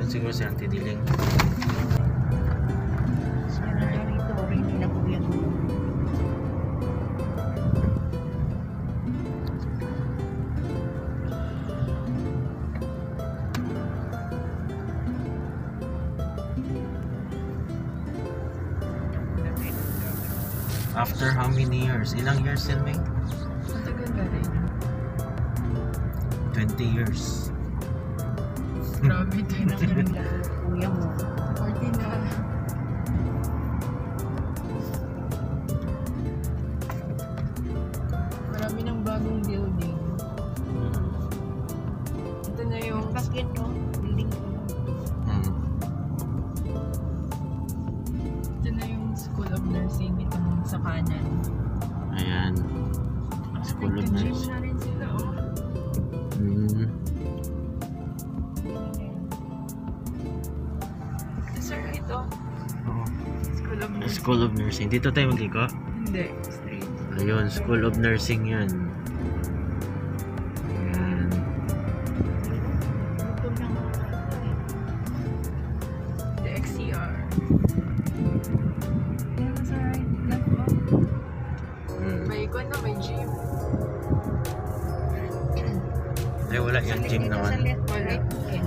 Siguro si Auntie Diling. Sana rito rin pinabuyan mo. After how many years? Ilang years yan, Ming? Matagal na rin. 20 years. Grabe din ang kuya mo. 40 na. Marami ng bagong building. Ito na yung basket, no? Building ko. Ito na yung School of Nursing. Itong sa kanan. Ayan. School of Nursing. Nag-gym na rin sila, oh. Sir, ito. School of Nursing. School of Nursing. Dito tayo mag-iko? Hindi, straight. Ayun, School of Nursing yan. Ayan. Ito lang the XCR. Ayan, sa right, left mo. May ikon na, may gym. Ay, wala yung gym naman. Sa left mo, right? Okay.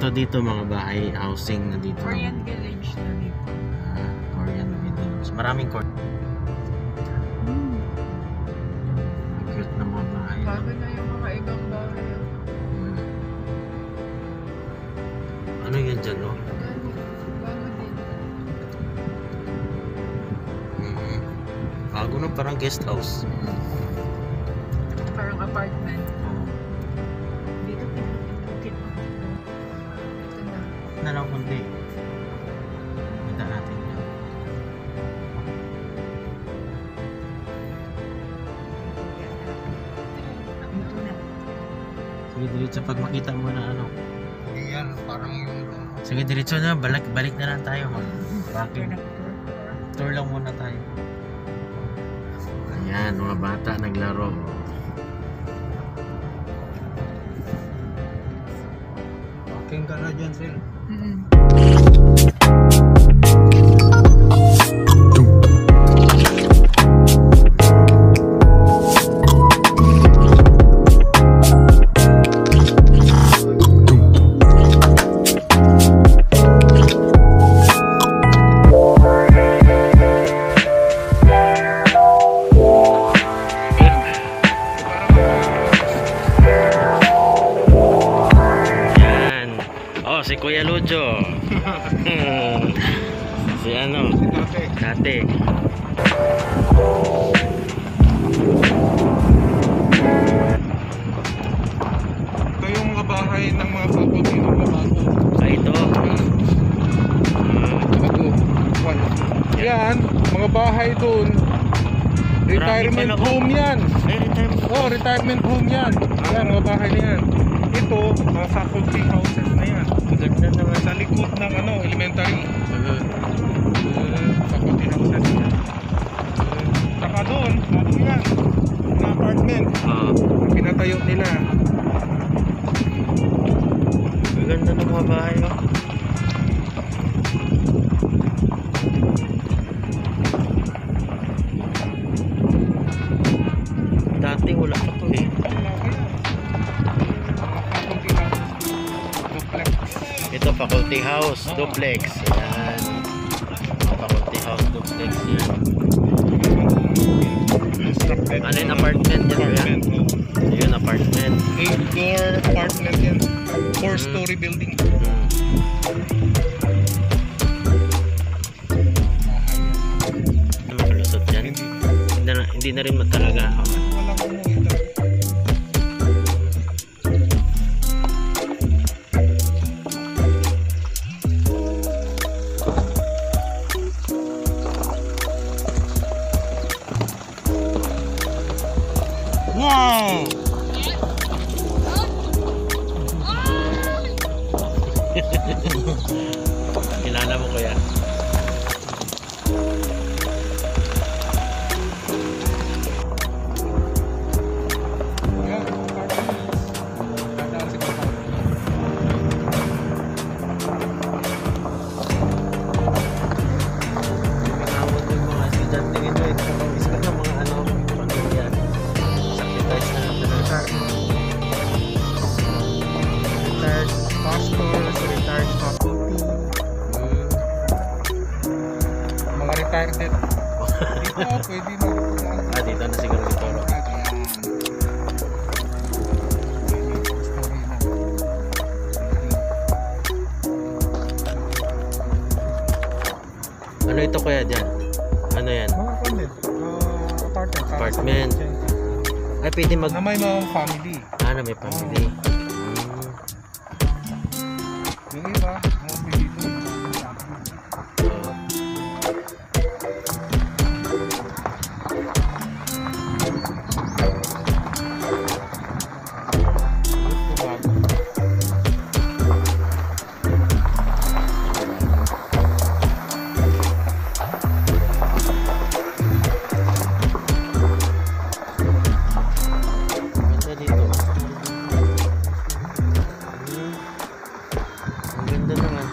Ito dito mga bahay, housing na dito. Korean Village na dito. Korean Village. Maraming Korean. Cute na mga bahay. Bago na yung mga ibang bahay. Ano yan dyan, no? Bago din. Bago na, parang guest house. Parang apartment. Dito pinakit mo. Ito na. Na lang kundi. Punta natin yan. Ito na. Sige, diretso pag makita mo na ano. Yan, parang yung... Sige, diretso na. Balik na lang tayo. Parking. Tour lang muna tayo. Ayan, mga bata naglaro. Parking ka na dyan, Sil. Si Kuya Lujo. Si ano? Dati. Ito yung mga bahay ng mga faculty ng babago. Ito. Yan, mga bahay dun. Retirement home yan. Oh, retirement home yan. Ayan, mga bahay na yan. Ito, mga faculty houses na yan. Sa likod ng ano, elementary. Faculty houses na yan. Saka doon, ano yan, na apartment. Pinatayo nila. Faculty House, duplex. Yan. Faculty House, duplex yan. Constructed. Ano yung apartment yan? Apartment. Yun, apartment. 8-door apartment yan. 4-story building. Ano makalusot yan? Hindi na rin matalaga. Walang umuwi talaga. Wow! Kilala mo kuya? Yan, apartment. Dadaan siguro. Nakawag yung mga estudyante nito eh. Kapag ka ng mga ano, pamilya. Sacrifice na natin ng Retired pastors, retired faculty, mga retired din. Dito, pwede na. dito na siguro dito. No? Ano ito kuya dyan? Ano yan? Mga convent, apartment. Apartment. Ay, pwede mag... Na may mga family. Na may family. Yung iba, mga pilito. Ganda dito. Ang ganda naman.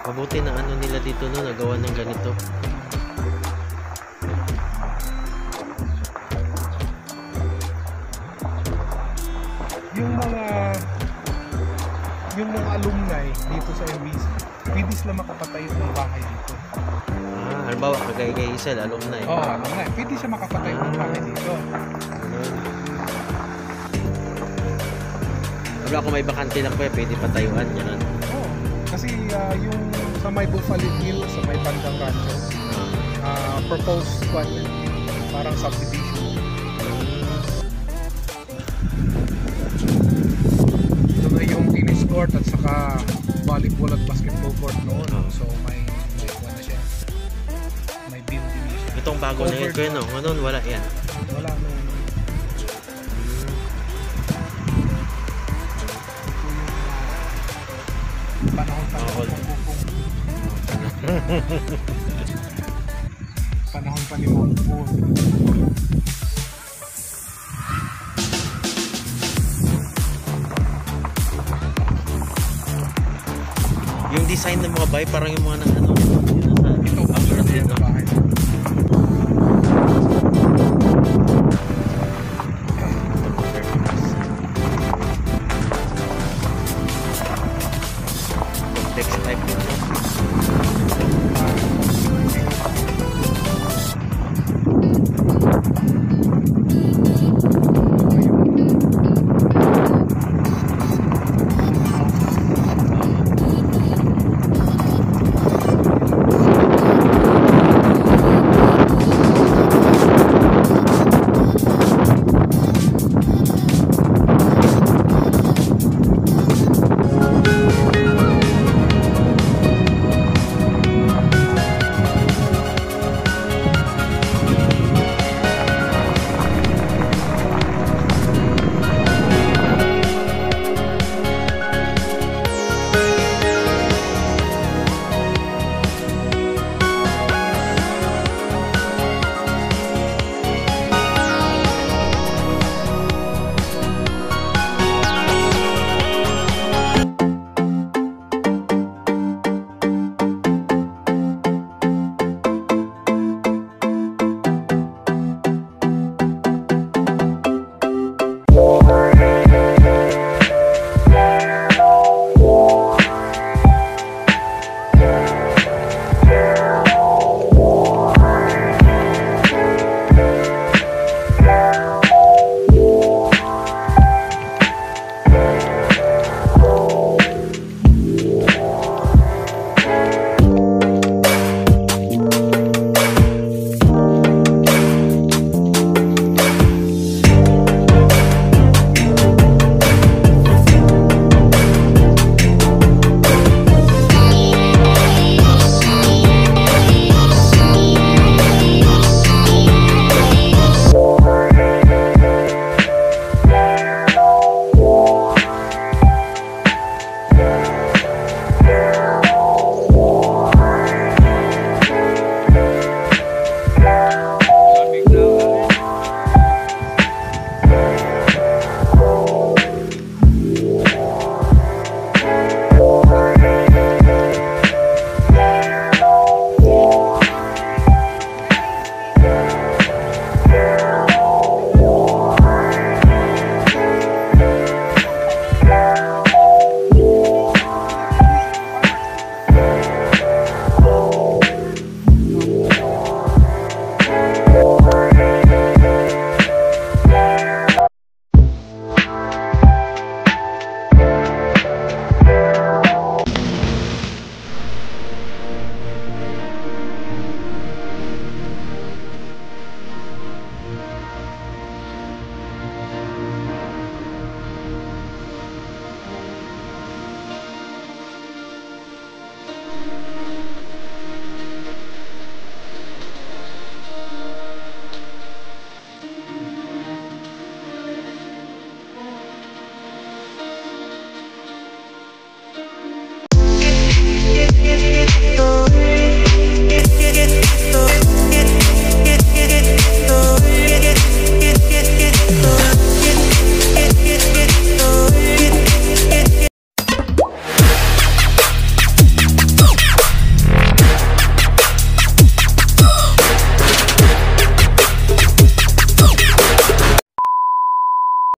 Mabuti na ano nila dito no, nagawa ng ganito. Yung mga alumni dito sa MBC, pwede sila makapatayo ng bahay dito. Halimbawa, kagaya kay Isel, alumni. Oo, alumni. Pwede siya makapatayo ng bahay dito. Wala kung may bakante lang kuya, pwede patayuan, gano'n. Oo. Kasi yung sa may Buffalo Hill, sa may Bandang Rancho, proposed one, parang subdivision. Ito na yung tennis court at saka volleyball at basketball court noon. So may na siya. May building na siya. Itong bago na yun kuya, no? Noon, wala yan. Wala nung panahon pa Old. panahon pa ni Mongpong. Yung design ng mga bahay, parang yung mga ng ano,